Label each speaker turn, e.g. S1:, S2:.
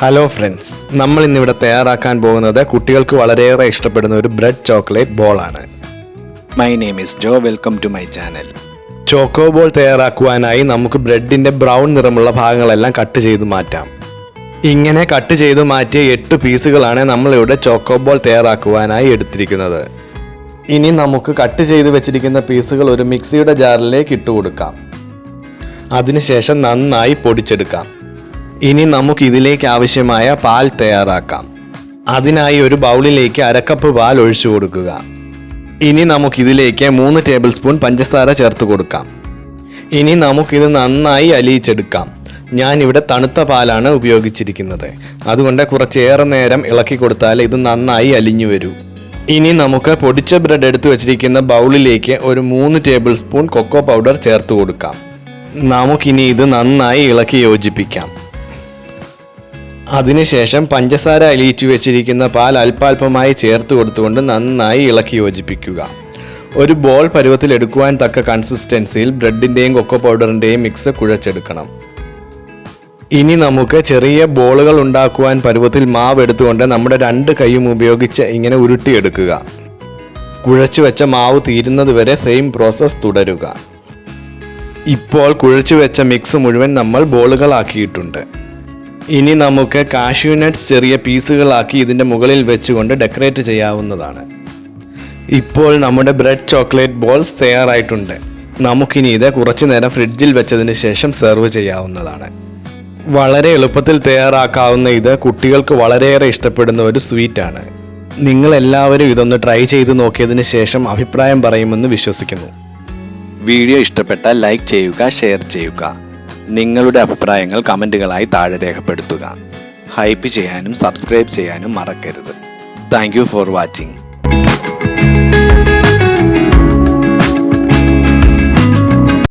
S1: Hello friends, നമ്മൾ ഇന്നിവിടെ തയ്യാറാക്കാൻ പോകുന്നത് കുട്ടികൾക്ക് വളരെയേറെ ഇഷ്ടപ്പെടുന്ന ഒരു ബ്രെഡ് ചോക്ലേറ്റ് ബോളാണ്.
S2: My name is Jo. Welcome to my channel.
S1: Choco ball തയ്യാറാക്കുവാനായി നമുക്ക് ബ്രെഡിൻ്റെ ബ്രൗൺ നിറമുള്ള ഭാഗങ്ങളെല്ലാം കട്ട് ചെയ്ത് മാറ്റാം. ഇങ്ങനെ കട്ട് ചെയ്ത് മാറ്റിയ 8 പീസുകളാണ് നമ്മളിവിടെ ചോക്കോ ബോൾ തയ്യാറാക്കുവാനായി എടുത്തിരിക്കുന്നത്. ഇനി നമുക്ക് കട്ട് ചെയ്ത് വെച്ചിരിക്കുന്ന പീസുകൾ ഒരു മിക്സിയുടെ ജാറിലേക്ക് ഇട്ട് കൊടുക്കാം. അതിനുശേഷം നന്നായി പൊടിച്ചെടുക്കാം. ഇനി നമുക്ക് ഇതിലേക്ക് ആവശ്യമായ പാൽ തയ്യാറാക്കാം. അതിനായി ഒരു ബൗളിലേക്ക് 1/2 കപ്പ് പാൽ ഒഴിച്ചു കൊടുക്കുക. ഇനി നമുക്കിതിലേക്ക് 3 ടേബിൾ സ്പൂൺ പഞ്ചസാര ചേർത്ത് കൊടുക്കാം. ഇനി നമുക്കിത് നന്നായി അലിയിച്ചെടുക്കാം. ഞാനിവിടെ തണുത്ത പാലാണ് ഉപയോഗിച്ചിരിക്കുന്നത്. അതുകൊണ്ട് കുറച്ചേറെ നേരം ഇളക്കി കൊടുത്താൽ ഇത് നന്നായി അലിഞ്ഞു വരൂ. ഇനി നമുക്ക് പൊടിച്ച ബ്രെഡ് എടുത്തു വെച്ചിരിക്കുന്ന ബൗളിലേക്ക് ഒരു 3 ടേബിൾ സ്പൂൺ കൊക്കോ പൗഡർ ചേർത്ത് കൊടുക്കാം. നമുക്കിനി ഇത് നന്നായി ഇളക്കി യോജിപ്പിക്കാം. അതിനുശേഷം പഞ്ചസാര അലിയിച്ചു വെച്ചിരിക്കുന്ന പാൽ അല്പാൽപമായി ചേർത്ത് കൊടുത്തുകൊണ്ട് നന്നായി ഇളക്കി യോജിപ്പിക്കുക. ഒരു ബോൾ പരുവത്തിൽ എടുക്കുവാൻ തക്ക കൺസിസ്റ്റൻസിയിൽ ബ്രെഡിൻ്റെയും കൊക്കോ പൗഡറിൻ്റെയും മിക്സ് കുഴച്ചെടുക്കണം. ഇനി നമുക്ക് ചെറിയ ബോളുകൾ ഉണ്ടാക്കുവാൻ പരുവത്തിൽ മാവ് എടുത്തുകൊണ്ട് നമ്മുടെ 2 കൈയും ഉപയോഗിച്ച് ഇങ്ങനെ ഉരുട്ടിയെടുക്കുക. കുഴച്ചു വെച്ച മാവ് തീരുന്നത് വരെ സെയിം പ്രോസസ്സ് തുടരുക. ഇപ്പോൾ കുഴച്ചു വെച്ച മിക്സ് മുഴുവൻ നമ്മൾ ബോളുകളാക്കിയിട്ടുണ്ട്. ഇനി നമുക്ക് കാഷ്യൂ നട്ട്സ് ചെറിയ പീസുകളാക്കി ഇതിൻ്റെ മുകളിൽ വെച്ചുകൊണ്ട് ഡെക്കറേറ്റ് ചെയ്യാവുന്നതാണ്. ഇപ്പോൾ നമ്മുടെ ബ്രെഡ് ചോക്ലേറ്റ് ബോൾസ് തയ്യാറായിട്ടുണ്ട്. നമുക്കിനി ഇത് കുറച്ചു നേരം ഫ്രിഡ്ജിൽ വെച്ചതിന് ശേഷം സെർവ് ചെയ്യാവുന്നതാണ്. വളരെ എളുപ്പത്തിൽ തയ്യാറാക്കാവുന്ന ഇത് കുട്ടികൾക്ക് വളരെയേറെ ഇഷ്ടപ്പെടുന്ന ഒരു സ്വീറ്റാണ്. നിങ്ങളെല്ലാവരും ഇതൊന്ന് ട്രൈ ചെയ്ത് നോക്കിയതിന് ശേഷം അഭിപ്രായം പറയുമെന്ന് വിശ്വസിക്കുന്നു.
S2: വീഡിയോ ഇഷ്ടപ്പെട്ടാൽ ലൈക്ക് ചെയ്യുക, ഷെയർ ചെയ്യുക. നിങ്ങളുടെ അഭിപ്രായങ്ങൾ കമൻറ്റുകളായി താഴെ രേഖപ്പെടുത്തുക. ഹൈപ്പ് ചെയ്യാനും സബ്സ്ക്രൈബ് ചെയ്യാനും മറക്കരുത്. Thank you for watching.